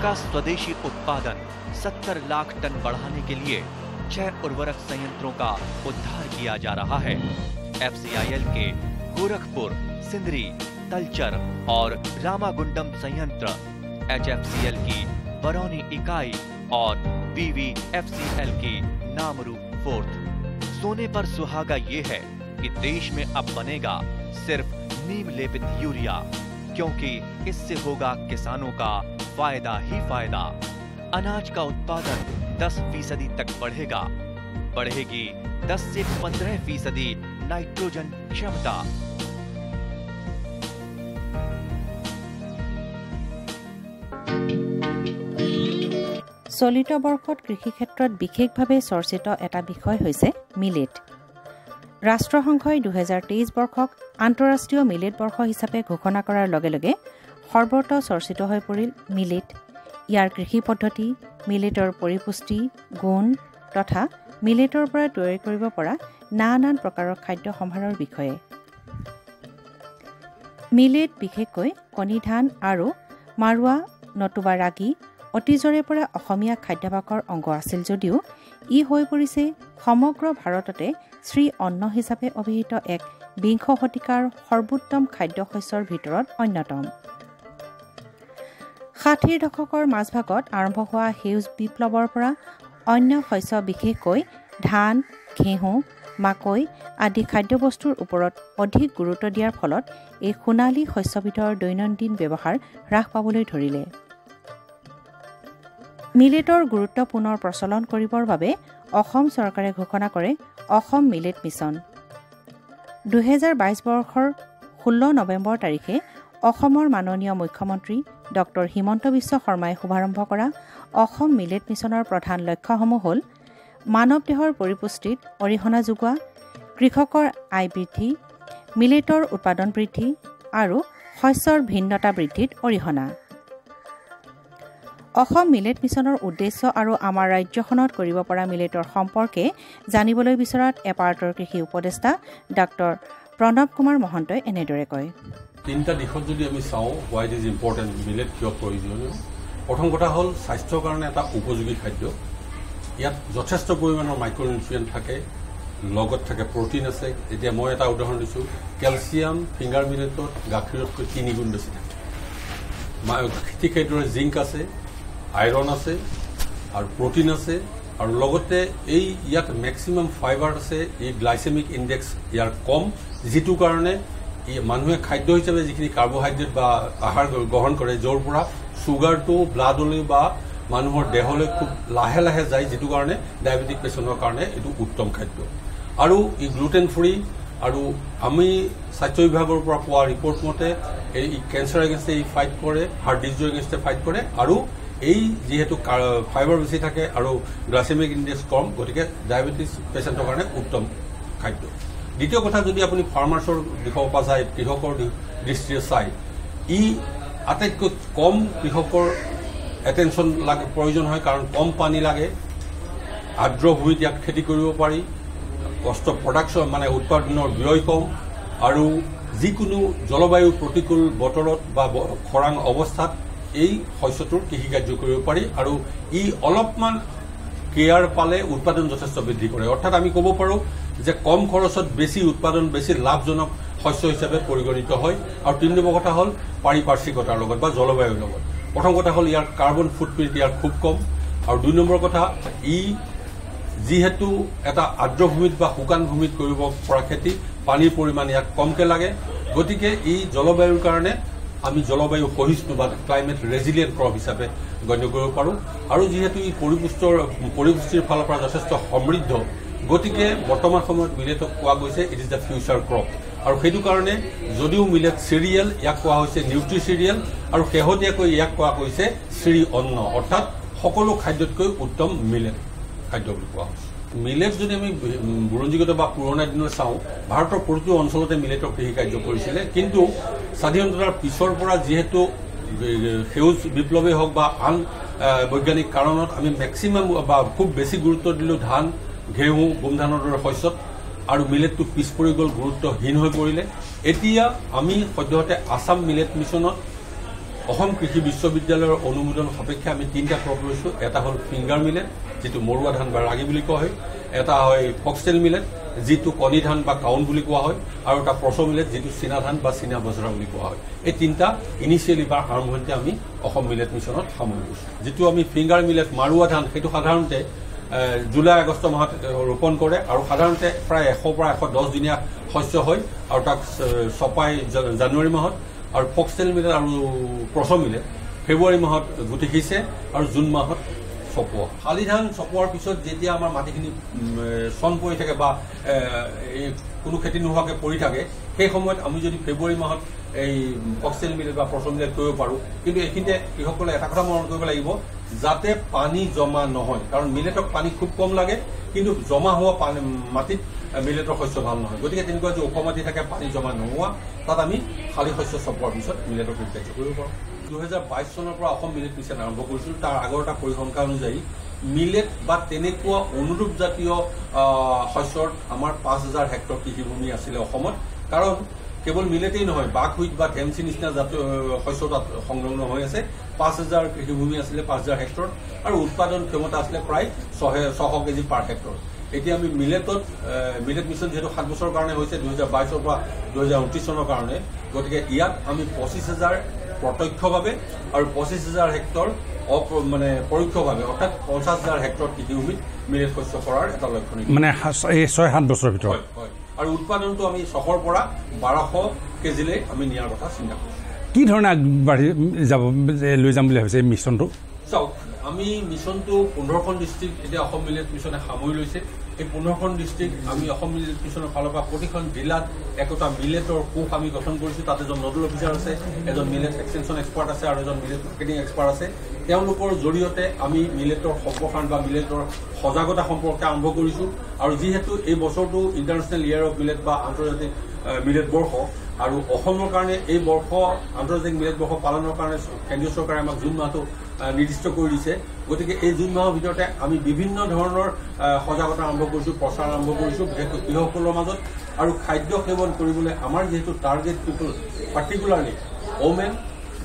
का स्वदेशी उत्पादन 70 लाख टन बढ़ाने के लिए 6 उर्वरक संयंत्रों का उद्धार किया जा रहा है। FCIL के गोरखपुर, सिंदरी, तलचर और रामागुंडम संयंत्र, HFCL की बरौनी इकाई और BVFCL की नामरू फोर्थ। सोने पर सुहागा ये है कि देश में अब बनेगा सिर्फ नीम लेपित यूरिया, क्योंकि इससे होगा किसानों का फायदा ही फायदा। अनाज का उत्पादन 10% तक बढ़ेगा, बढ़ेगी 10 से 15% नाइट्रोजन क्षमता। চলিত বৰ্ষত কৃষি ক্ষেত্ৰত বিশেষভাৱে চৰ্চিত এটা বিষয় হৈছে মিলেট। ৰাষ্ট্ৰসংঘই 2023 বৰ্ষক আন্তঃৰাষ্ট্ৰীয় মিলেট বৰ্ষ হিচাপে ঘোষণা কৰাৰ লগে লগে সৰ্বত্ৰ চৰ্চিত হৈ পৰিল মিলেট, ইয়াৰ কৃষি পদ্ধতি, মিলেটৰ পৰিপুষ্টি, গুণ তথা মিলেটৰ পৰা তৈয়াৰ কৰিব পৰা নানান প্ৰকাৰৰ খাদ্য সম্ভাৰৰ বিষয়ে। মিলেট বিশেষকৈ কণী ধান আৰু মাৰুৱা নতুবা ৰাগী অতীজৰে পৰা অসমীয়া খাদ্যাভাসৰ অংগ আছিল যদিও ই হৈ পৰিছে সমগ্ৰ ভাৰততে শ্ৰী অন্ন হিচাপে অভিহিত এক 20 শতিকাৰ সৰ্বোত্তম খাদ্যশস্যৰ ভিতৰত অন্যতম। 60ৰ দশকৰ মাজভাগত আৰম্ভ হোৱা সেউজ বিপ্লৱৰ পৰা অন্য শস্য বিশেষকৈ ধান, ঘেঁহু, মাকৈ আদি খাদ্যবস্তুৰ ওপৰত অধিক গুৰুত্ব দিয়াৰ ফলত এই সোণালী শস্যবিধৰ দৈনন্দিন ব্যৱহাৰ হ্ৰাস পাবলৈ ধৰিলে। মিলেটৰ গুৰুত্ব পুনৰ প্ৰচলন কৰিবৰ বাবে অসম চৰকাৰে ঘোষণা কৰে অসম মিলেট মিছন। 2022 বৰ্ষৰ 16 নৱেম্বৰ তাৰিখে অসমৰ মাননীয় মুখ্যমন্ত্ৰী ডক্টৰ হিমন্ত বিশ্ব শৰ্মাই শুভাৰম্ভ কৰা অসম মিলেট মিছনৰ প্ৰধান লক্ষ্যসমূহ হ'ল মানৱ দেহৰ পৰিপুষ্টিত অৰিহণা যোগোৱা, কৃষকৰ আয় বৃদ্ধি, মিলেটৰ উৎপাদন বৃদ্ধি আৰু শস্যৰ ভিন্নতা বৃদ্ধিত অৰিহণা। অসম মিলেট মিছনৰ উদ্দেশ্য আৰু আমাৰ ৰাজ্যখনত কৰিব পৰা মিলেটৰ সম্পৰ্কে জানিবলৈ বিচৰাত এপাৰ্টৰ কৃষি উপদেষ্টা ডক্টৰ প্ৰণৱ কুমাৰ মহন্তই এনেদৰে কয়। তিনিটা দিশত যদি আমি চাওঁ হোৱাই ইট ইজ ইম্পৰ্টেণ্ট, মিলেট কিয় প্ৰয়োজনীয়। প্ৰথম কথা হ'ল স্বাস্থ্যৰ কাৰণে এটা উপযোগী খাদ্য। ইয়াত যথেষ্ট পৰিমাণৰ মাইক্ৰ'নিউট্ৰিয়েণ্ট থাকে, লগত থাকে প্ৰটিন আছে। এতিয়া মই এটা উদাহৰণ দিছোঁ, কেলছিয়াম ফিংগাৰ মিলেটত গাখীৰতকৈ 3 গুণ বেছি থাকে। ঠিক সেইদৰে জিংক আছে, আইৰণ আছে আৰু প্ৰটিন আছে, আৰু লগতে ইয়াত মেক্সিমাম ফাইবাৰ আছে। এই গ্লাইচেমিক ইণ্ডেক্স ইয়াৰ কম, যিটো কাৰণে মানুহে খাদ্য হিচাপে যিখিনি কাৰ্বহাইড্ৰেট বা আহাৰ গ্ৰহণ কৰে, য'ৰ পৰা ছুগাৰটো ব্লাডলৈ বা মানুহৰ দেহলৈ খুব লাহে লাহে যায়, যিটো কাৰণে ডায়েবেটিক পেচেণ্টৰ কাৰণে এইটো উত্তম খাদ্য। আৰু ই গ্লুটেন ফ্ৰী, আৰু আমি স্বাস্থ্য বিভাগৰ পৰা পোৱা ৰিপৰ্ট মতে এই কেঞ্চাৰ এগেইনষ্টে ফাইট কৰে, হাৰ্ট ডিজিজৰ এগেইনষ্টে ফাইট কৰে, আৰু এই যিহেতু ফাইবাৰ বেছি থাকে আৰু গ্লাইচেমিক ইণ্ডেক্স কম, গতিকে ডায়েবেটিছ পেচেণ্টৰ কাৰণে উত্তম খাদ্য। দ্বিতীয় কথা, যদি আপুনি ফাৰ্মাৰ্ছৰ দিশৰ পৰা যায়, কৃষকৰ দৃষ্টিৰে চাই, ই আটাইতকৈ কম কৃষকৰ এটেনশ্যন লাগে প্ৰয়োজন হয়, কাৰণ কম পানী লাগে, আৰ্দ্ৰ ভূমিত ইয়াক খেতি কৰিব পাৰি, কষ্ট প্ৰডাকশ্যন মানে উৎপাদনৰ ব্যয় কম, আৰু যিকোনো জলবায়ু প্ৰতিকূল বতৰত বা খৰাং অৱস্থাত এই শস্যটোৰ কৃষিকাৰ্য কৰিব পাৰি, আৰু ই অলপমান কেয়াৰ পালে উৎপাদন যথেষ্ট বৃদ্ধি কৰে। অৰ্থাৎ আমি ক'ব পাৰোঁ যে কম খৰচত বেছি উৎপাদন, বেছি লাভজনক শস্য হিচাপে পৰিগণিত হয়। আৰু 3 নম্বৰ কথা হ'ল পাৰিপাৰ্শ্বিকতাৰ লগত বা জলবায়ুৰ লগত। প্ৰথম কথা হ'ল ইয়াৰ কাৰ্বন ফুটপ্ৰিণ্ট ইয়াৰ খুব কম, আৰু 2 নম্বৰ কথা, ই যিহেতু এটা আৰ্দ্ৰ ভূমিত বা শুকান ভূমিত কৰিব পৰা খেতি, পানীৰ পৰিমাণ ইয়াক কমকৈ লাগে, গতিকে ই জলবায়ুৰ কাৰণে আমি জলবায়ু সহিষ্ণু বা ক্লাইমেট ৰেজিলিয়েণ্ট ক্ৰপ হিচাপে গণ্য কৰিব পাৰোঁ। আৰু যিহেতু ই পৰিপুষ্টিৰ ফালৰ পৰা যথেষ্ট সমৃদ্ধ, গতিকে বৰ্তমান সময়ত মিলেটক কোৱা গৈছে it is the future crop. আৰু সেইটো কাৰণে যদিও মিলেট চিৰিয়েল, ইয়াক কোৱা হৈছে নিউট্ৰি চিৰিয়েল, আৰু শেহতীয়াকৈ ইয়াক কোৱা গৈছে শ্ৰী অন্ন, অৰ্থাৎ সকলো খাদ্যতকৈ উত্তম মিলেট খাদ্য বুলি কোৱা হৈছে। মিলেট যদি আমি বুৰঞ্জীগত বা পুৰণা দিনত চাওঁ, ভাৰতৰ প্ৰতিটো অঞ্চলতে মিলেটৰ কৃষিকাৰ্য কৰিছিলে, কিন্তু স্বাধীনতাৰ পিছৰ পৰা যিহেতু সেউজ বিপ্লৱেই হওক বা আন বৈজ্ঞানিক কাৰণত আমি মেক্সিমাম বা খুব বেছি গুৰুত্ব দিলোঁ ধান, ঘেঁহু, গোমধানৰ দৰে শস্যত, আৰু মিলেটটো পিছ পৰি গ'ল, গুৰুত্বহীন হৈ পৰিলে। এতিয়া আমি সদ্যহতে আছাম মিলেট মিছনত অসম কৃষি বিশ্ববিদ্যালয়ৰ অনুমোদন সাপেক্ষে আমি 3টা ক্ৰপ লৈছোঁ। এটা হ'ল ফিংগাৰ মিলেট, যিটো মৰুৱা ধান বা ৰাগী বুলি কোৱা হয়, এটা হয় ফক্সটেল মিলেট, যিটো কণী ধান বা কাউন বুলি কোৱা হয়, আৰু এটা প্ৰচ' মিলেট, যিটো চীনা ধান বা চীনা বজৰা বুলি কোৱা হয়। এই 3টা ইনিচিয়েলি বা আৰম্ভণিতে আমি অসম মিলেট মিছনত সামৰি লৈছোঁ। যিটো আমি ফিংগাৰ মিলেট মাৰুৱা ধান, সেইটো সাধাৰণতে জুলাই আগষ্ট মাহত ৰোপণ কৰে আৰু সাধাৰণতে প্ৰায় 100 পৰা 110 দিনীয়া শস্য হয় আৰু তাক চপাই জানুৱাৰী মাহত, আৰু ফক্সটেল মিলেট আৰু প্ৰচ' মিলেট ফেব্ৰুৱাৰী মাহত গুটি সিঁচে আৰু জুন মাহত চপোৱা। শালি ধান চপোৱাৰ পিছত যেতিয়া আমাৰ মাটিখিনি চন পৰি থাকে বা কোনো খেতি নোহোৱাকৈ পৰি থাকে, সেই সময়ত আমি যদি ফেব্ৰুৱাৰী মাহত এই ফক্সটেল মিলেট বা প্ৰচ' মিলেট কৰিব পাৰোঁ। কিন্তু এইখিনিতে কৃষকসকলে এটা কথা মনত কৰিব লাগিব, যাতে পানী জমা নহয়, কাৰণ মিলেটক পানী খুব কম লাগে, কিন্তু জমা হোৱা মাটিত মিলেটৰ শস্য ভাল নহয়। গতিকে তেনেকুৱা যে ওখ মাটি থাকে পানী জমা নোহোৱা, তাত আমি শালি শস্য চপোৱাৰ পিছত মিলেটৰ কাৰ্য কৰিব পাৰোঁ। 2022 চনৰ পৰা অসম মিলেট মিছন আৰম্ভ কৰিছিলোঁ। তাৰ আগৰ এটা পৰিসংখ্যা অনুযায়ী মিলেট বা তেনেকুৱা অনুৰূপ জাতীয় শস্যৰ আমাৰ 5000 হেক্টৰ কৃষিভূমি আছিলে অসমত। কাৰণ কেৱল মিলেটেই নহয়, বাকহুইট বা ধেমচি নিচিনা জাতীয় শস্য তাত সংলগ্ন হৈ আছে। 5000 কৃষিভূমি আছিলে 5000 হেক্টৰ, আৰু উৎপাদন ক্ষমতা আছিলে প্ৰায় 600 কেজি পাৰ হেক্টৰ। এতিয়া আমি মিলেট মিছন যিহেতু 7 বছৰৰ কাৰণে হৈছে, 2022 পৰা 2029 চনৰ কাৰণে, গতিকে ইয়াত আমি 25000 প্ৰত্যক্ষভাৱে আৰু 25000 হেক্টৰ পৰোক্ষভাৱে, অৰ্থাৎ 50000 হেক্টৰ কৃষিভূমিত মিলেট শস্য কৰাৰ এটা লক্ষ্য নিৰ্ধাৰণ, মানে 6-7 বছৰৰ ভিতৰত। হয়, আৰু উৎপাদনটো আমি 600 পৰা 1200 কেজিলৈ আমি নিয়াৰ কথা চিন্তা কৰিছোঁ। কি ধৰণে আগবাঢ়ি লৈ যাম বুলি ভাবিছে এই মিছনটো? চাওক, আমি মিছনটো 15খন ডিষ্ট্ৰিক্ট এতিয়া অসম মিলেট মিছনে সামৰি লৈছে। এই 15খন ডিষ্ট্ৰিক্ট আমি অসম মিলেট মিছনৰ ফালৰ পৰা প্ৰতিখন জিলাত একোটা মিলেটৰ কোষ আমি গঠন কৰিছোঁ। তাত এজন নডেল অফিচাৰ আছে, এজন মিলেট এক্সটেনশ্যন এক্সপাৰ্ট আছে আৰু এজন মিলেট মাৰ্কেটিং এক্সপাৰ্ট আছে। তেওঁলোকৰ জৰিয়তে আমি মিলেটৰ সম্প্ৰসাৰণ বা মিলেটৰ সজাগতা সম্পৰ্কে আৰম্ভ কৰিছোঁ। আৰু যিহেতু এই বছৰটো ইণ্টাৰনেশ্যনেল ইয়েৰ অফ মিলেট বা আন্তৰ্জাতিক মিলেট বৰ্ষ, আৰু অসমৰ কাৰণে এই বৰ্ষ আন্তৰ্জাতিক মিলেট বৰ্ষ পালনৰ কাৰণে কেন্দ্ৰীয় চৰকাৰে আমাক জুন মাহটো নিৰ্দিষ্ট কৰি দিছে। গতিকে এই জুন মাহৰ ভিতৰতে আমি বিভিন্ন ধৰণৰ সজাগতা আৰম্ভ কৰিছোঁ, প্ৰচাৰ আৰম্ভ কৰিছোঁ, বিশেষকৈ কৃষকসকলৰ মাজত। আৰু খাদ্য সেৱন কৰিবলৈ আমাৰ যিহেতু টাৰ্গেট পিপুল, পাৰ্টিকুলাৰলি ওমেন,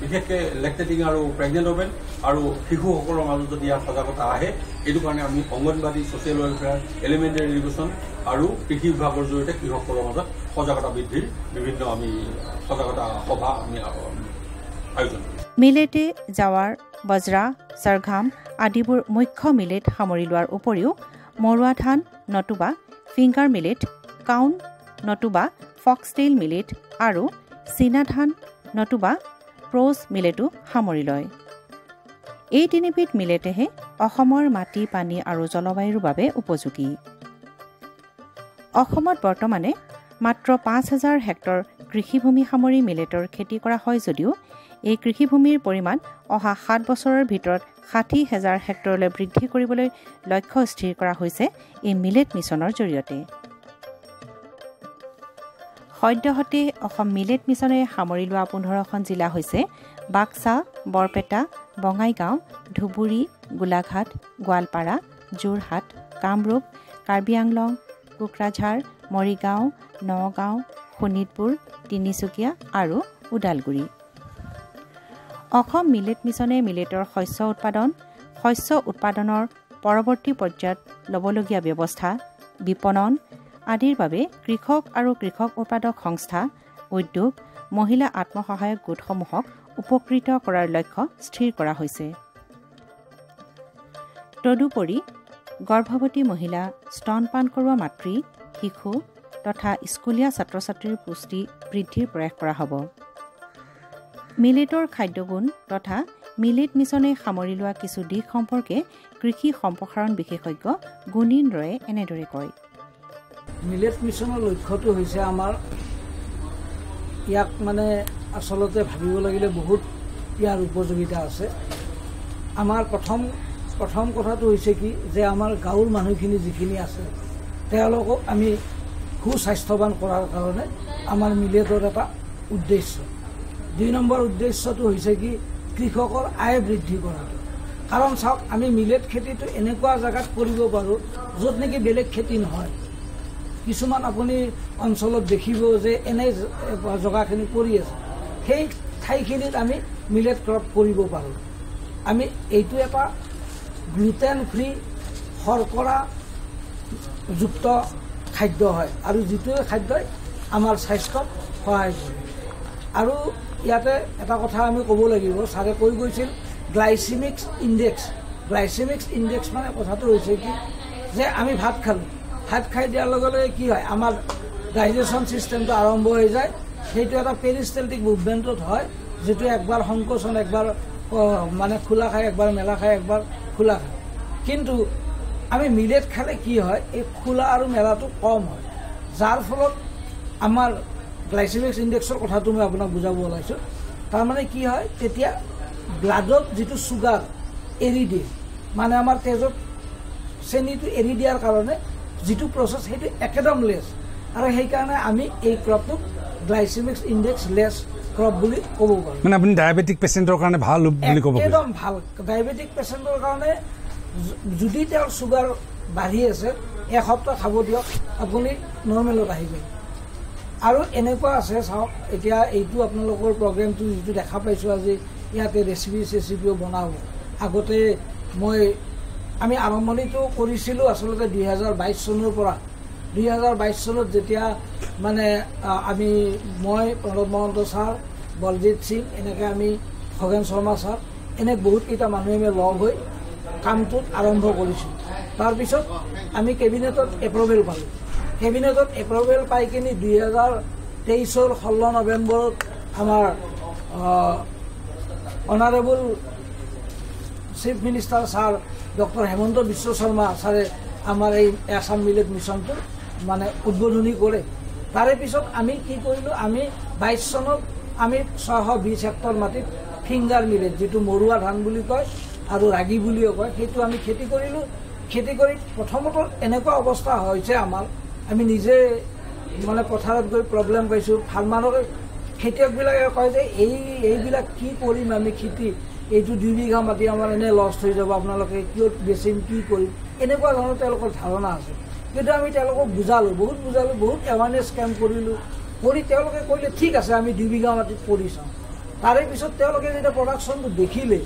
বিশেষকৈ লেক্টেটিং আৰু প্ৰেগনেণ্ট ওমেন আৰু শিশুসকলৰ মাজত যদি ইয়াৰ সজাগতা আহে, এইটো কাৰণে আমি anganwadi, social welfare, elementary education আৰু কৃষি বিভাগৰ জৰিয়তে কৃষকসকলৰ মাজত সজাগতা বৃদ্ধিৰ বিভিন্ন আমি সজাগতা সভা আমি আয়োজন কৰিছোঁ। মিলেটে জাৱাৰ, বজ্ৰা, চৰঘাম আদিবোৰ মুখ্য মিলেট সামৰি লোৱাৰ উপৰিও মৰুৱা ধান নতুবা ফিংগাৰ মিলেট, কাউন নতুবা ফক্সটেইল মিলেট আৰু চীনা ধান নতুবা প্ৰ'চ মিলেটো সামৰি লয়। এই তিনিবিধ মিলেটেহে অসমৰ মাটি, পানী আৰু জলবায়ুৰ বাবে উপযোগী। অসমত বৰ্তমানে মাত্ৰ 5000 হেক্টৰ কৃষিভূমি সামৰি মিলেটৰ খেতি কৰা হয় যদিও এই কৃষিভূমিৰ পৰিমাণ অহা 7 বছৰৰ ভিতৰত 60000 হেক্টৰলৈ বৃদ্ধি কৰিবলৈ লক্ষ্য স্থিৰ কৰা হৈছে এই মিলেট মিছনৰ জৰিয়তে। সদ্যহতে অসম মিলেট মিছনে সামৰি লোৱা 15খন জিলা হৈছে বাক্সা, বৰপেটা, বঙাইগাঁও, ধুবুৰী, গোলাঘাট, গোৱালপাৰা, যোৰহাট, কামৰূপ, কাৰ্বি আংলং, কোকৰাঝাৰ, মৰিগাঁও, নগাঁও, শোণিতপুৰ, তিনিচুকীয়া আৰু ওদালগুৰি। অসম মিলেট মিছনে মিলেটৰ শস্য উৎপাদনৰ পৰৱৰ্তী পৰ্যায়ত ল'বলগীয়া ব্যৱস্থা, বিপণন আদিৰ বাবে কৃষক আৰু কৃষক উৎপাদক সংস্থা, উদ্যোগ, মহিলা আত্মসহায়ক গোটসমূহক উপকৃত কৰাৰ লক্ষ্য স্থিৰ কৰা হৈছে। তদুপৰি গৰ্ভৱতী মহিলা, স্তনপান কৰোৱা মাতৃ, শিশু তথা স্কুলীয়া ছাত্ৰ ছাত্ৰীৰ পুষ্টি বৃদ্ধিৰ প্ৰয়াস কৰা হ'ব। মিলেটৰ খাদ্যগুণ তথা মিলেট মিছনে সামৰি লোৱা কিছু দিশ সম্পৰ্কে কৃষি সম্প্ৰসাৰণ বিশেষজ্ঞ গুণীন ৰয়ে এনেদৰে কয়। মিলেট মিছনৰ লক্ষ্যটো হৈছে আমাৰ ইয়াক আচলতে ভাবিব লাগিলে বহুত ইয়াৰ উপযোগিতা আছে। আমাৰ প্ৰথম কথাটো হৈছে কি যে আমাৰ গাঁৱৰ মানুহখিনি যিখিনি আছে তেওঁলোকক আমি সুস্বাস্থ্যৱান কৰাৰ কাৰণে আমাৰ মিলেটৰ এটা উদ্দেশ্য। 2 নম্বৰ উদ্দেশ্যটো হৈছে কি কৃষকৰ আয় বৃদ্ধি কৰাটো। কাৰণ চাওক, আমি মিলেট খেতিটো এনেকুৱা জেগাত কৰিব পাৰোঁ য'ত নেকি বেলেগ খেতি নহয়। কিছুমান আপুনি অঞ্চলত দেখিব যে এনে জেগাখিনি কৰি আছে, সেই ঠাইখিনিত আমি মিলেট ক্ৰপ কৰিব পাৰোঁ। আমি এইটো এটা গ্লুটেন ফ্ৰী শৰ্কৰা যুক্ত খাদ্য হয় আৰু যিটোৱে খাদ্যই আমাৰ স্বাস্থ্যত সহায় কৰে। আৰু ইয়াতে এটা কথা আমি ক'ব লাগিব, ছাৰে কৈ গৈছিল গ্লাইচেমিক ইণ্ডেক্স। গ্লাইচেমিক ইণ্ডেক্স মানে কথাটো হৈছে কি যে আমি ভাত খালোঁ, ভাত খাই দিয়াৰ লগে লগে কি হয় আমাৰ ডাইজেশ্যন ছিষ্টেমটো আৰম্ভ হৈ যায়। সেইটো এটা পেৰিষ্টেলটিক মুভমেণ্টত হয়, যিটো একবাৰ সংকোচন, একবাৰ মানে খোলা খায়, একবাৰ মেলা খায়, একবাৰ খোলা খায়। কিন্তু আমি মিলেট খালে কি হয়, এই খোলা আৰু মেলাটো কম হয়, যাৰ ফলত আমাৰ গ্লাইচেমিক ইণ্ডেক্সৰ কথাটো মই আপোনাক বুজাব ওলাইছোঁ। তাৰমানে কি হয়, তেতিয়া ব্লাডত যিটো চুগাৰ এৰি দিয়ে, মানে আমাৰ তেজত চেনিটো এৰি দিয়াৰ কাৰণে যিটো প্ৰচেছ সেইটো একেদম লেছ, আৰু সেইকাৰণে আমি এই ক্ৰপটোক গ্লাইচেমিক ইণ্ডেক্স লেছ ক্ৰপ বুলি ক'ব পাৰোঁ। মানে আপুনি ডায়েবেটিক পেচেণ্টৰ কাৰণে ভাল বুলি ক'ব? একদম ভাল। ডায়েবেটিক পেচেণ্টৰ কাৰণে যদি তেওঁৰ চুগাৰ বাঢ়ি আছে, এসপ্তাহ খাব দিয়ক, আপুনি নৰ্মেলত আহি যায়। আৰু এনেকুৱা আছে, চাওক এতিয়া এইটো আপোনালোকৰ প্ৰগ্ৰেমটো যিটো দেখা পাইছোঁ আজি, ইয়াতে ৰেচিপিও বনাব। আগতে আমি আৰম্ভণিটো কৰিছিলোঁ আচলতে 2022 চনৰ পৰা। 2022 চনত যেতিয়া মানে মই প্ৰণৱ মহন্ত ছাৰ, বলজিৎ সিং, এনেকৈ আমি খগেন শৰ্মা ছাৰ, এনে বহুতকেইটা মানুহে আমি লগ হৈ কামটোত আৰম্ভ কৰিছোঁ। তাৰপিছত আমি কেবিনেটত এপ্ৰুভেল পালোঁ। কেবিনেটত এপ্ৰুভেল পাই কিনি 2023 16 নৱেম্বৰত আমাৰ honourable chief minister sir doctor Himanta Biswa Sarma ছাৰে আমাৰ এই আছাম মিলেট মিছনটো মানে উদ্বোধনী কৰে। তাৰে পিছত আমি কি কৰিলোঁ, আমি 22 চনত আমি 620 হেক্টৰ মাটিত ফিংগাৰ মিলেট, যিটো মৰুৱা ধান বুলি কয় আৰু ৰাগী বুলিও কয়, সেইটো আমি খেতি কৰিলোঁ। খেতি কৰি প্ৰথমত এনেকুৱা অৱস্থা হৈছে আমাৰ, আমি নিজে মানে পথাৰত গৈ প্ৰব্লেম পাইছোঁ। ফাৰ্মাৰৰ খেতিয়কবিলাকে কয় যে এইবিলাক কি কৰিম আমি খেতি, এইটো 2 বিঘা মাটি আমাৰ এনেই লষ্ট হৈ যাব, আপোনালোকে কিয় বেচিম, কি কৰিম, এনেকুৱা ধৰণৰ তেওঁলোকৰ ধাৰণা আছে। কিন্তু আমি তেওঁলোকক বুজালোঁ, বহুত এৱাৰনেছ কেম্প কৰিলোঁ, কৰি তেওঁলোকে কৰিলে ঠিক আছে আমি 2 বিঘা মাটিত কৰি চাওঁ। তাৰে পিছত তেওঁলোকে যেতিয়া প্ৰডাকশ্যনটো দেখিলে,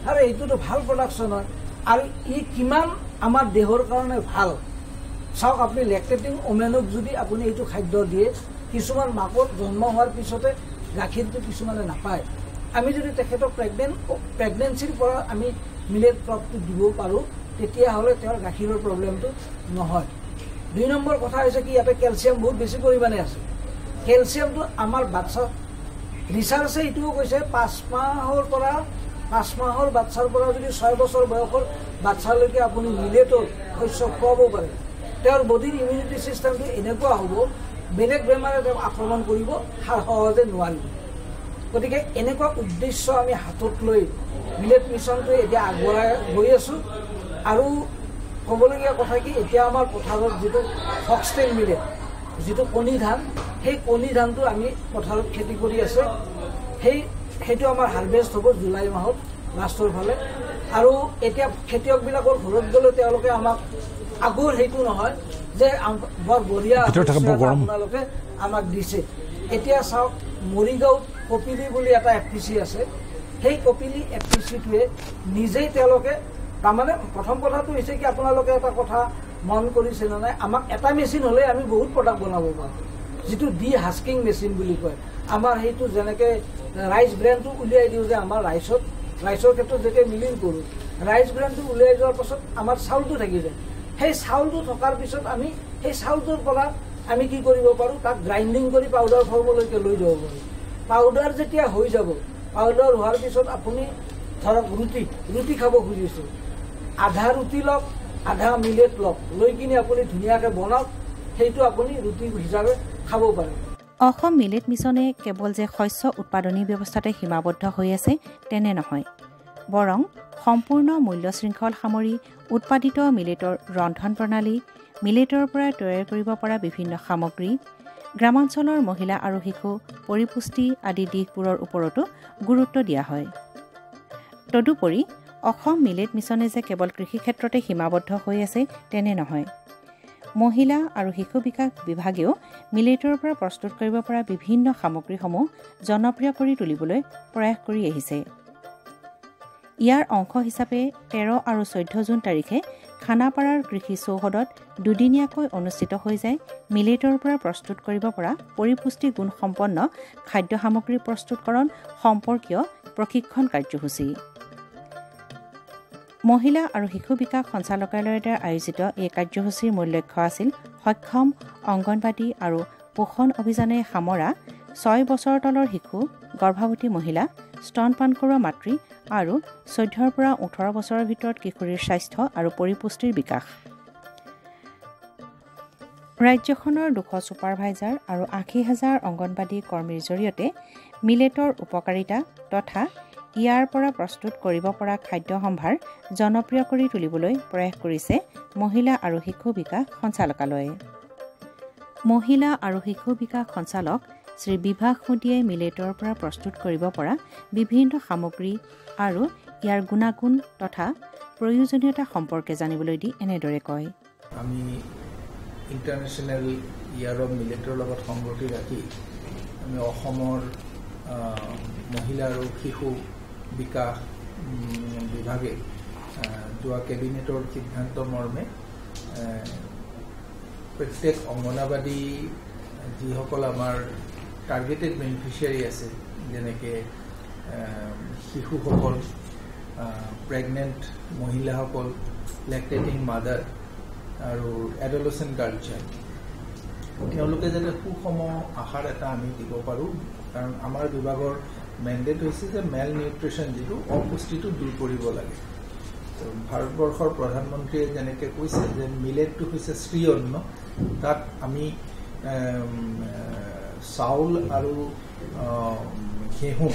আৰু এইটোতো ভাল প্ৰডাকশ্যন হয় আৰু ই কিমান আমাৰ দেহৰ কাৰণে ভাল। চাওক, আপুনি লেক্টেটিং ওমেনক যদি আপুনি এইটো খাদ্য দিয়ে, কিছুমান মাকৰ জন্ম হোৱাৰ পিছতে গাখীৰটো কিছুমানে নাপায়। আমি যদি তেখেতক প্ৰেগনেঞ্চিৰ পৰা আমি মিলেট ক্ৰপটো দিব পাৰোঁ, তেতিয়াহ'লে তেওঁৰ গাখীৰৰ প্ৰব্লেমটো নহয়। 2 নম্বৰ কথা হৈছে কি, ইয়াতে কেলছিয়াম বহুত বেছি পৰিমাণে আছে। কেলছিয়ামটো আমাৰ বাচ্চা, ৰিচাৰ্চে এইটোও কৈছে 5 মাহৰ বাচ্চাৰ পৰা যদি 6 বছৰ বয়সৰ বাচ্চালৈকে আপুনি মিলেটৰ শস্য খুৱাব পাৰে, তেওঁৰ বডিৰ ইমিউনিটি ছিষ্টেমটো এনেকুৱা হ'ব, বেলেগ বেমাৰে তেওঁক আক্ৰমণ কৰিব সহজে নোৱাৰিব। গতিকে এনেকুৱা উদ্দেশ্য আমি হাতত লৈ মিলেট মিছনটোৱে এতিয়া আগবঢ়াই গৈ আছোঁ। আৰু ক'বলগীয়া কথা কি, এতিয়া আমাৰ পথাৰত যিটো ফক্সটেইল মিলেট, যিটো কণী ধান, সেই কণী ধানটো আমি পথাৰত খেতি কৰি আছে। সেইটো আমাৰ হাৰভেষ্ট হ'ব জুলাই মাহত লাষ্টৰ ফালে। আৰু এতিয়া খেতিয়কবিলাকৰ ঘৰত গ'লে তেওঁলোকে আমাক আগৰ সেইটো নহয় যে বৰ বঢ়িয়া আপোনালোকে আমাক দিছে। এতিয়া চাওক, মৰিগাঁৱত কপিলি বুলি এটা FPC আছে, সেই কপিলি FPCটোৱে নিজেই তেওঁলোকে, তাৰমানে প্ৰথম কথাটো হৈছে কি, আপোনালোকে এটা কথা মন কৰিছে নে নাই, আমাক এটা মেচিন হ'লে আমি বহুত প্ৰডাক্ট বনাব পাৰোঁ, যিটো হাস্কিং মেচিন বুলি কয়। আমাৰ সেইটো যেনেকৈ ৰাইচ ব্ৰেণ্ডটো উলিয়াই দিওঁ যে আমাৰ ৰাইচৰ ক্ষেত্ৰত যেতিয়া মিলিং কৰোঁ, ৰাইচ ব্ৰেণ্ডটো উলিয়াই যোৱাৰ পাছত আমাৰ চাউলটো থাকি যায়। সেই চাউলটো থকাৰ পিছত আমি সেই চাউলটোৰ পৰা আমি কি কৰিব পাৰোঁ, তাক গ্ৰাইণ্ডিং কৰি পাউডাৰ ফৰ্মলৈকে লৈ যাব পাৰোঁ। পাউডাৰ যেতিয়া হৈ যাব, পাউডাৰ হোৱাৰ পিছত আপুনি ধৰক ৰুটি খাব খুজিছোঁ, আধা ৰুটি লওক, আধা মিলেট লওক, লৈ কিনি আপুনি ধুনীয়াকৈ বনাওক, সেইটো আপুনি ৰুটি হিচাপে খাব পাৰে। অসম মিলেট মিছনে কেৱল যে শস্য উৎপাদনী ব্যৱস্থাতে সীমাবদ্ধ হৈ আছে তেনে নহয়, বৰং সম্পূৰ্ণ মূল্য শৃংখল সামৰি উৎপাদিত মিলেটৰ ৰন্ধন প্ৰণালী, মিলেটৰ পৰা তৈয়াৰ কৰিব পৰা বিভিন্ন সামগ্ৰী, গ্ৰামাঞ্চলৰ মহিলা আৰু শিশু পৰিপুষ্টি আদি দিশবোৰৰ ওপৰতো গুৰুত্ব দিয়া হয়। তদুপৰি অসম মিলেট মিছনে যে কেৱল কৃষি ক্ষেত্ৰতে সীমাবদ্ধ হৈ আছে তেনে নহয়, মহিলা আৰু শিশু বিকাশ বিভাগেও মিলেটৰ পৰা প্ৰস্তুত কৰিব পৰা বিভিন্ন সামগ্ৰীসমূহ জনপ্ৰিয় কৰি তুলিবলৈ প্ৰয়াস কৰি আহিছে। ইয়াৰ অংশ হিচাপে 13 আৰু 14 জুন তাৰিখে খানাপাৰাৰ কৃষি চৌহদত দুদিনীয়াকৈ অনুষ্ঠিত হৈ যায় মিলেটৰ পৰা প্ৰস্তুত কৰিব পৰা পৰিপুষ্টি গুণসম্পন্ন খাদ্য সামগ্ৰী প্ৰস্তুতকৰণ সম্পৰ্কীয় প্ৰশিক্ষণ কাৰ্যসূচী। মহিলা আৰু শিশু বিকাশ সঞ্চালকালয়ৰ দ্বাৰা আয়োজিত এই কাৰ্যসূচীৰ মূল লক্ষ্য আছিল সক্ষম অংগনবাদী আৰু পোষণ অভিযানে সামৰা 6 বছৰ তলৰ শিশু, গৰ্ভৱতী মহিলা, স্তনপান কৰোৱা মাতৃ আৰু 14 পৰা 18 বছৰৰ ভিতৰত কিশোৰীৰ স্বাস্থ্য আৰু পৰিপুষ্টিৰ বিকাশ। ৰাজ্যখনৰ 200 ছুপাৰভাইজাৰ আৰু 80,000 অংগনবাদী কৰ্মীৰ জৰিয়তে মিলেটৰ উপকাৰিতা তথা ইয়াৰ পৰা প্ৰস্তুত কৰিব পৰা খাদ্য সম্ভাৰ জনপ্ৰিয় কৰি তুলিবলৈ প্ৰয়াস কৰিছে মহিলা আৰু শিশু বিকাশ সঞ্চালকালয়ে। মহিলা আৰু শিশু বিকাশ সঞ্চালক শ্ৰী বিভাস মোদীয়ে মিলেটৰ পৰা প্ৰস্তুত কৰিব পৰা বিভিন্ন সামগ্ৰী আৰু ইয়াৰ গুণাগুণ তথা প্ৰয়োজনীয়তা সম্পৰ্কে জানিবলৈ দি এনেদৰে কয়। আমি ইণ্টাৰনেশ্যনেল ইয়াৰ অফ মিলেটৰ লগত সংগতি ৰাখি আমি অসমৰ মহিলা আৰু শিশু বিকাশ বিভাগে যোৱা কেবিনেটৰ সিদ্ধান্ত মৰ্মে প্ৰত্যেক অংগনবাদী যিসকল আমাৰ টাৰ্গেটেড বেনিফিচিয়াৰী আছে, যেনেকৈ শিশুসকল, প্ৰেগনেণ্ট মহিলাসকল, লেক্টেটিং মাদাৰ আৰু এডলচেণ্ট গাৰ্ল চাইল্ড, তেওঁলোকে যাতে সুষম আহাৰ এটা আমি দিব পাৰোঁ। কাৰণ আমাৰ বিভাগৰ মেণ্ডেট হৈছে যে মেল নিউট্ৰিশ্যন যিটো অপুষ্টিটো দূৰ কৰিব লাগে। ভাৰতবৰ্ষৰ প্ৰধানমন্ত্ৰীয়ে যেনেকৈ কৈছে যে মিলেটটো হৈছে শ্ৰী অন্ন, তাত আমি চাউল আৰু ঘেঁহু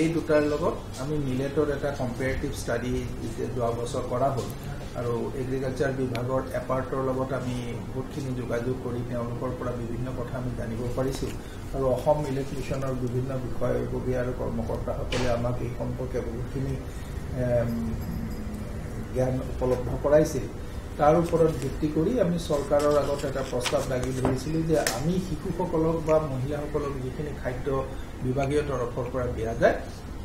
এই দুটাৰ লগত আমি মিলেটৰ এটা কম্পেৰেটিভ ষ্টাডি যোৱা বছৰ কৰা হ'ল আৰু এগ্ৰিকালচাৰ বিভাগৰ এপাৰ্টৰ লগত আমি বহুতখিনি যোগাযোগ কৰি তেওঁলোকৰ পৰা বিভিন্ন কথা আমি জানিব পাৰিছোঁ আৰু অসম মিলেট মিছনৰ বিভিন্ন বিষয়ববীয়া আৰু কৰ্মকৰ্তাসকলে আমাক এই সম্পৰ্কে বহুতখিনি জ্ঞান উপলব্ধ কৰাইছিল। তাৰ ওপৰত ভিত্তি কৰি আমি চৰকাৰৰ আগত এটা প্ৰস্তাৱ দাঙি ধৰিছিলোঁ যে আমি শিশুসকলক বা মহিলাসকলক যিখিনি খাদ্য বিভাগীয় তৰফৰ পৰা দিয়া যায়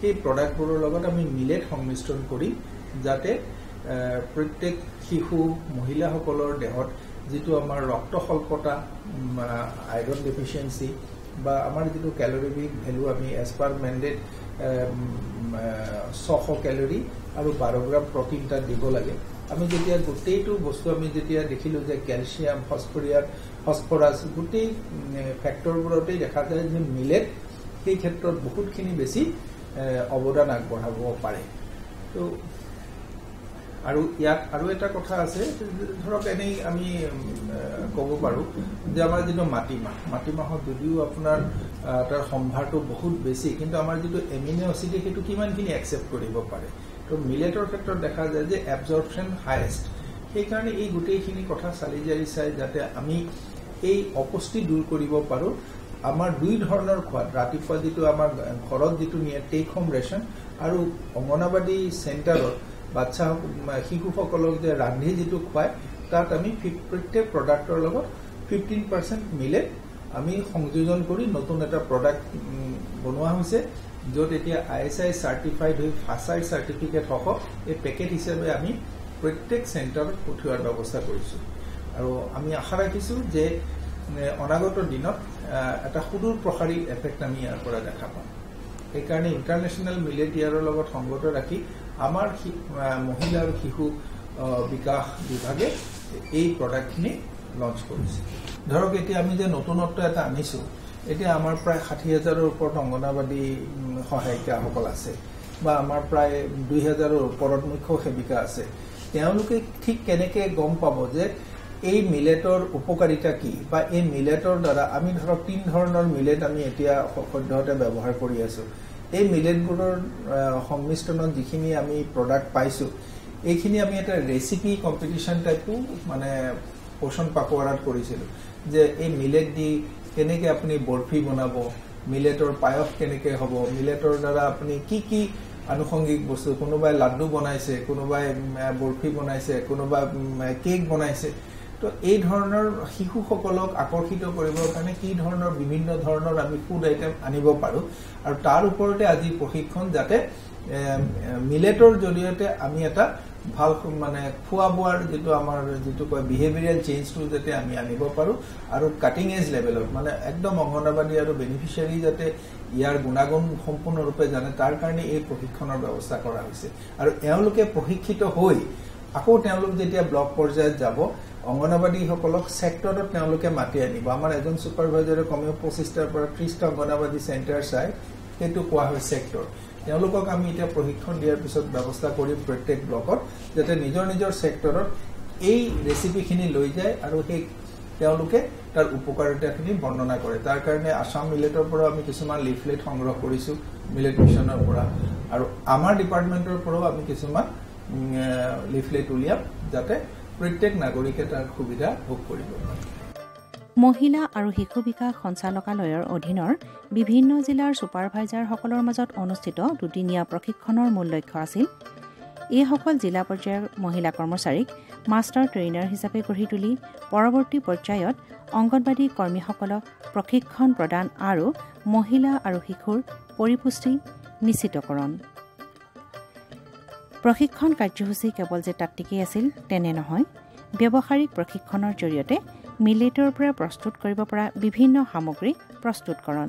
সেই প্ৰডাক্টবোৰৰ লগত আমি মিলেট সংমিশ্ৰণ কৰি যাতে প্ৰত্যেক শিশু মহিলাসকলৰ দেহত যিটো আমাৰ ৰক্ত স্বল্পতা, আইৰণ ডেফিচিয়েঞ্চি বা আমাৰ যিটো কেলৰিক ভেলু আমি এজ পাৰ মেণ্ডেট 600 কেলৰি আৰু 12 গ্ৰাম প্ৰটিন তাত দিব লাগে। আমি যেতিয়া গোটেইটো বস্তু আমি যেতিয়া দেখিলোঁ যে কেলছিয়াম, ফছফৰাছ গোটেই ফেক্টৰবোৰতেই দেখা যায় যে মিলেট সেই ক্ষেত্ৰত বহুতখিনি বেছি অৱদান আগবঢ়াব পাৰে। তো আৰু ইয়াত আৰু এটা কথা আছে, ধৰক এনেই আমি ক'ব পাৰোঁ যে আমাৰ যিটো মাটিমাহত যদিও আপোনাৰ তাৰ সম্ভাৰটো বহুত বেছি, কিন্তু আমাৰ যিটো এমিনো এচিডে সেইটো কিমানখিনি একচেপ্ট কৰিব পাৰে। তো মিলেটৰ ক্ষেত্ৰত দেখা যায় যে এবজৰ্পশ্যন হায়েষ্ট। সেইকাৰণে এই গোটেইখিনি কথা চালি জাৰি চাই যাতে আমি এই অপুষ্টি দূৰ কৰিব পাৰোঁ, আমাৰ দুই ধৰণৰ খোৱাত, ৰাতিপুৱা যিটো আমাৰ ঘৰত যিটো নিয়ে টেক হোম ৰেচন আৰু অংগনবাদী চেণ্টাৰত বাচ্চা শিশুসকলক যে ৰান্ধি যিটো খুৱায় তাত আমি প্ৰত্যেক প্ৰডাক্টৰ লগত 15% মিলেট আমি সংযোজন কৰি নতুন এটা প্ৰডাক্ট বনোৱা হৈছে, য'ত এতিয়া ISI চাৰ্টিফাইড হৈ ফাচাই চাৰ্টিফিকেট হ'ব। এই পেকেট হিচাপে আমি প্ৰত্যেক চেণ্টাৰত পঠিওৱাৰ ব্যৱস্থা কৰিছোঁ আৰু আমি আশা ৰাখিছোঁ যে অনাগত দিনত এটা সুদূৰ প্ৰসাৰী এফেক্ট আমি ইয়াৰ পৰা দেখা পাম। সেইকাৰণে ইণ্টাৰনেশ্যনেল মিলেট ইয়াৰৰ লগত সংগত ৰাখি আমাৰ মহিলা আৰু শিশু বিকাশ বিভাগে এই প্ৰডাক্টখিনি লঞ্চ কৰিছে। ধৰক এতিয়া আমি যে নতুনত্ব এটা আনিছোঁ, এতিয়া আমাৰ প্ৰায় 60,000ৰ ওপৰত অংগনবাদী সহায়িকাসকল আছে বা আমাৰ প্ৰায় 2,000ৰ ওপৰত মুখ্য সেৱিকা আছে। তেওঁলোকে ঠিক কেনেকৈ গম পাব যে এই মিলেটৰ উপকাৰিতা কি বা এই মিলেটৰ দ্বাৰা আমি ধৰক 3 ধৰণৰ মিলেট আমি এতিয়া সদ্যহতে ব্যৱহাৰ কৰি আছোঁ। এই মিলেটবোৰৰ সংমিশ্ৰণত যিখিনি আমি প্ৰডাক্ট পাইছোঁ এইখিনি আমি এটা ৰেচিপি কম্পিটিশ্যন টাইপো মানে পোষণ পাকোৱাৰাত কৰিছিলোঁ যে এই মিলেট দি কেনেকৈ আপুনি বৰফি বনাব, মিলেটৰ পায়স কেনেকৈ হ'ব, মিলেটৰ দ্বাৰা আপুনি কি কি আনুষংগিক বস্তু, কোনোবাই লাড্ডু বনাইছে, কোনোবাই বৰফি বনাইছে, কোনোবাই কেক বনাইছে। তো এই ধৰণৰ শিশুসকলক আকৰ্ষিত কৰিবৰ কাৰণে কি ধৰণৰ বিভিন্ন ধৰণৰ আমি ফুড আইটেম আনিব পাৰোঁ আৰু তাৰ ওপৰতে আজি প্ৰশিক্ষণ যাতে মিলেটৰ জৰিয়তে আমি এটা ভাল মানে খোৱা বোৱাৰ যিটো কয় বিহেভিয়াৰেল চেঞ্জটো যাতে আমি আনিব পাৰোঁ আৰু কাটিং এজ লেভেলত মানে একদম অংগনবাদী আৰু বেনিফিচিয়াৰী যাতে ইয়াৰ গুণাগুণ সম্পূৰ্ণৰূপে জানে তাৰ কাৰণে এই প্ৰশিক্ষণৰ ব্যৱস্থা কৰা হৈছে আৰু এওঁলোকে প্ৰশিক্ষিত হৈ আকৌ তেওঁলোক যেতিয়া ব্লক পৰ্যায়ত যাব অংগনবাদীসকলক ছেক্টৰত তেওঁলোকে মাতি আনিব আমাৰ এজন ছুপাৰভাইজাৰে কমেও 25টাৰ পৰা 30টা অংগনবাদী চেণ্টাৰ চাই সেইটো কোৱা হয় ছেক্টৰ তেওঁলোকক আমি এতিয়া প্ৰশিক্ষণ দিয়াৰ পিছত ব্যৱস্থা কৰিম প্ৰত্যেক ব্লকত যাতে নিজৰ নিজৰ ছেক্টৰত এই ৰেচিপিখিনি লৈ যায় আৰু সেই তেওঁলোকে তাৰ উপকাৰিতাখিনি বৰ্ণনা কৰে তাৰ কাৰণে আসাম মিলেটৰ পৰা আমি কিছুমান লিফলেট সংগ্ৰহ কৰিছোঁ মিলেট মিছনৰ পৰা আৰু আমাৰ ডিপাৰ্টমেণ্টৰ পৰাও আমি কিছুমান লিফলেট উলিয়াম যাতে প্ৰত্যেক নাগৰিকে তাৰ সুবিধা ভোগ কৰিব পাৰে মহিলা আৰু শিশু বিকাশ সঞ্চালকালয়ৰ অধীনৰ বিভিন্ন জিলাৰ ছুপাৰভাইজাৰসকলৰ মাজত অনুষ্ঠিত দুদিনীয়া প্ৰশিক্ষণৰ মূল লক্ষ্য আছিল এইসকল জিলা পৰ্যায়ৰ মহিলা কৰ্মচাৰীক মাষ্টাৰ ট্ৰেইনাৰ হিচাপে গঢ়ি তুলি পৰৱৰ্তী পৰ্যায়ত অংগনবাদী কৰ্মীসকলক প্ৰশিক্ষণ প্ৰদান আৰু মহিলা আৰু শিশুৰ পৰিপুষ্টি নিশ্চিতকৰণ প্ৰশিক্ষণ কাৰ্যসূচী কেৱল যে তাত্ত্বিকেই আছিল তেনে নহয় ব্যৱহাৰিক প্ৰশিক্ষণৰ জৰিয়তে মিলেটৰ পৰা প্ৰস্তুত কৰিব পৰা বিভিন্ন সামগ্ৰী প্ৰস্তুতকৰণ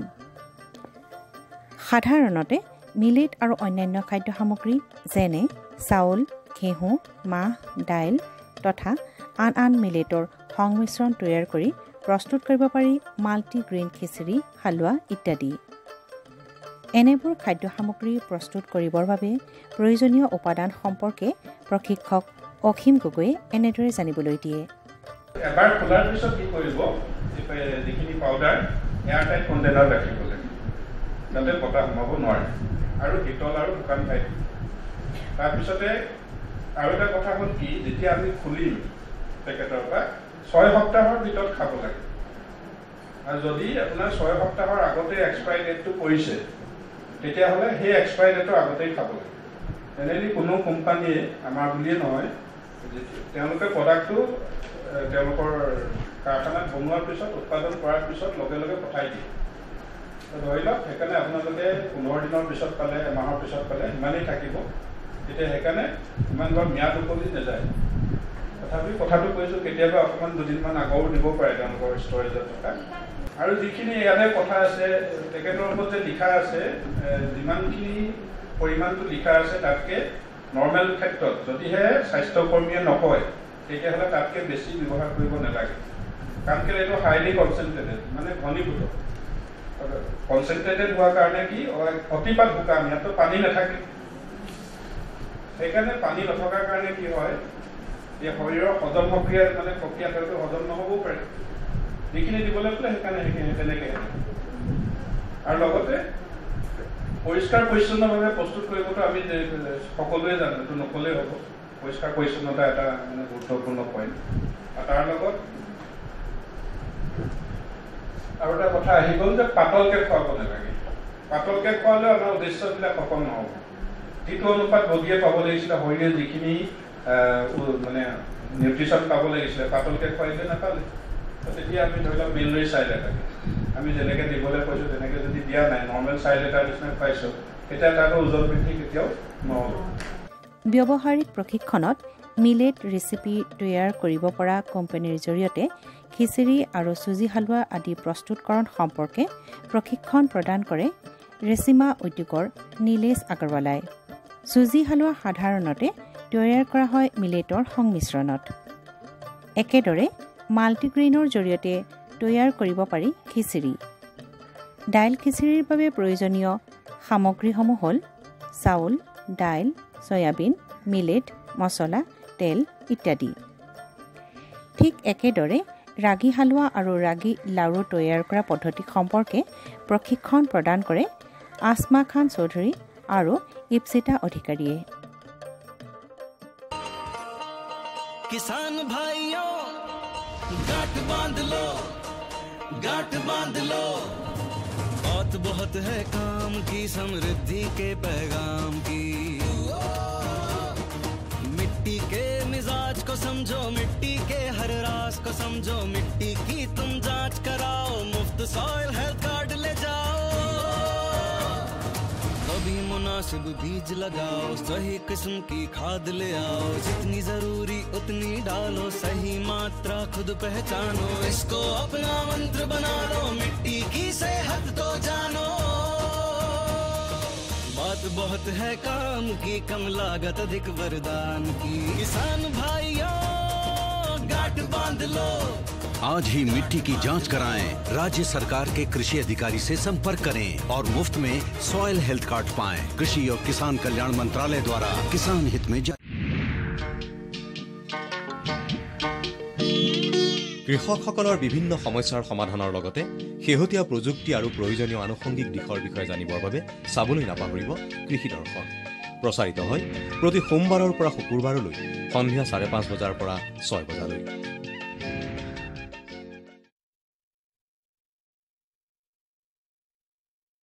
সাধাৰণতে মিলেট আৰু অন্যান্য খাদ্য সামগ্ৰী যেনে চাউল ঘেঁহু মাহ দাইল তথা আন মিলেটৰ সংমিশ্ৰণ তৈয়াৰ কৰি প্ৰস্তুত কৰিব পাৰি মাল্টিগ্ৰেইন খিচিৰি হালোৱা ইত্যাদি এনেবোৰ খাদ্য সামগ্ৰী প্ৰস্তুত কৰিবৰ বাবে প্ৰয়োজনীয় উপাদান সম্পৰ্কে প্ৰশিক্ষক অসীম গগৈয়ে এনেদৰে জানিবলৈ দিয়ে এবাৰ খোলাৰ পিছত কি কৰিব যিখিনি পাউডাৰ এয়াৰটাইট কণ্টেইনাৰ ৰাখিব লাগে যাতে বতাহ সোমাব নোৱাৰে আৰু শীতল আৰু শুকান ঠাইত তাৰপিছতে আৰু এটা কথা হ'ল কি যেতিয়া আমি খুলিম পেকেটৰ পৰা 6 সপ্তাহৰ ভিতৰত খাব লাগে আৰু যদি আপোনাৰ 6 সপ্তাহৰ আগতে এক্সপায়াৰী ডেটটো পৰিছে তেতিয়াহ'লে সেই এক্সপায়াৰী ডেটৰ আগতেই খাব লাগে জেনেৰেলি কোনো কোম্পানীয়ে আমাৰ বুলিয়ে নহয় তেওঁলোকে প্ৰডাক্টটো তেওঁলোকৰ কাৰখানাত বনোৱাৰ পিছত উৎপাদন কৰাৰ পিছত লগে লগে পঠাই দিয়ে ধৰি লওক সেইকাৰণে আপোনালোকে 15 দিনৰ পিছত পালে এমাহৰ পিছত পালে ইমানেই থাকিব তেতিয়া সেইকাৰণে ইমান বৰ ম্যাদ উকলি নাযায় তথাপি কথাটো কৈছোঁ কেতিয়াবা অকণমান দুদিনমান আগৰো দিব পাৰে তেওঁলোকৰ ষ্টৰেজত থকা আৰু যিখিনি ইয়াতে কথা আছে তেখেতৰ ওপৰত যে লিখা আছে যিমানখিনি পৰিমাণটো লিখা আছে তাতকৈ নৰ্মেল ক্ষেত্ৰত যদিহে স্বাস্থ্যকৰ্মীয়ে নকয় তেতিয়াহ'লে তাতকৈ বেছি ব্যৱহাৰ কৰিব নালাগে কাৰণ কেলৈ এইটো হাইলি কনচেনট্ৰেটেড মানে ঘনীভূত কনচেনট্ৰেটেড হোৱাৰ কাৰণে কি অতিপাত শুকান ইয়াততো পানী নাথাকে সেইকাৰণে পানী নথকাৰ কাৰণে কি হয় যে শৰীৰৰ হজম প্ৰক্ৰিয়াটো হজম নহ'বও পাৰে যিখিনি দিবলৈ পেলাই সেইকাৰণে তেনেকৈ আৰু লগতে পৰিষ্কাৰ পৰিচ্ছন্নভাৱে প্ৰস্তুত কৰিবতো আমি সকলোৱে জানো এইটো নকলেই হ'ব পৰিষ্কাৰ পৰিচ্ছন্নতা এটা মানে গুৰুত্বপূৰ্ণ পইণ্ট আৰু তাৰ লগত আৰু এটা কথা আহি গ'ল যে পাতলকৈ খুৱাব নালাগে পাতলকৈ খোৱালেও আমাৰ উদ্দেশ্যবিলাক সফল নহ'ব যিটো অনুপাত বডিয়ে পাব লাগিছিলে শৰীৰে যিখিনি মানে নিউট্ৰিশ্যন পাব লাগিছিলে পাতলকৈ খুৱাইলে নাপালে তেতিয়া আমি ধৰি লওক মেইনলি চাইল এটাকে আমি যেনেকৈ দিবলৈ কৈছোঁ তেনেকৈ যদি দিয়া নাই নৰ্মেল চাইল এটাৰ নিচিনা খুৱাইছোঁ তেতিয়া তাতো ওজন বৃদ্ধি কেতিয়াও নহ'ব ব্যৱহাৰিক প্ৰশিক্ষণত মিলেট ৰেচিপি তৈয়াৰ কৰিব পৰা কোম্পানীৰ জৰিয়তে খিচিৰি আৰু চুজি হালোৱা আদি প্ৰস্তুতকৰণ সম্পৰ্কে প্ৰশিক্ষণ প্ৰদান কৰে ৰেচিমা উদ্যোগৰ নীলেশ আগৰৱালাই চুজি হালোৱা সাধাৰণতে তৈয়াৰ কৰা হয় মিলেটৰ সংমিশ্ৰণত একেদৰে মাল্টিগ্ৰেইনৰ জৰিয়তে তৈয়াৰ কৰিব পাৰি খিচিৰি দাইল খিচিৰিৰ বাবে প্ৰয়োজনীয় সামগ্ৰীসমূহ হ'ল চাউল দাইল সয়াবিন মিলেট মছলা তেল ইত্যাদি ঠিক একেদৰে ৰাগী হালোৱা আৰু ৰাগী লাড়ু তৈয়াৰ কৰা পদ্ধতি সম্পৰ্কে প্ৰশিক্ষণ প্ৰদান কৰে আসমা খান চৌধুৰী আৰু ইপসিতা অধিকাৰীয়ে किसान भाइयों गांठ बांध लो बहुत है काम की समृद्धि के पैगाम की मिट्टी के मिजाज को समझो मिट्टी के हर रास समझो मिट्टी की तुम जांच कराओ, मुफ्त सॉइल हेल्थ कार्ड ले जाओ। कभी मुनासिब बीज लगाओ, सही किस्म की खाद ले आओ, जितनी जरूरी उतनी डालो, सही मात्रा खुद पहचानो, इसको अपना मंत्र बना लो, मिट्टी की सेहत तो जानो। बात बहुत है काम की, कम लागत अधिक वरदान की, किसान भाइयों गांठ बांध लो। आज ही मिट्टी की जांच कराएं, राज्य सरकार के कृषि अधिकारी से संपर्क करें और मुफ्त में सॉइल हेल्थ कार्ड पाएं। कृषि और किसान कल्याण मंत्रालय द्वारा किसान हित में কৃষকসকলৰ বিভিন্ন সমস্যাৰ সমাধানৰ লগতে শেহতীয়া প্ৰযুক্তি আৰু প্ৰয়োজনীয় আনুষংগিক দিশৰ বিষয়ে জানিবৰ বাবে চাবলৈ নাপাহৰিব কৃষি দৰ্শন। প্ৰচাৰিত হয় প্ৰতি সোমবাৰৰ পৰা শুকুৰবাৰলৈ সন্ধিয়া 5:30 বজাৰ পৰা 6 বজালৈ।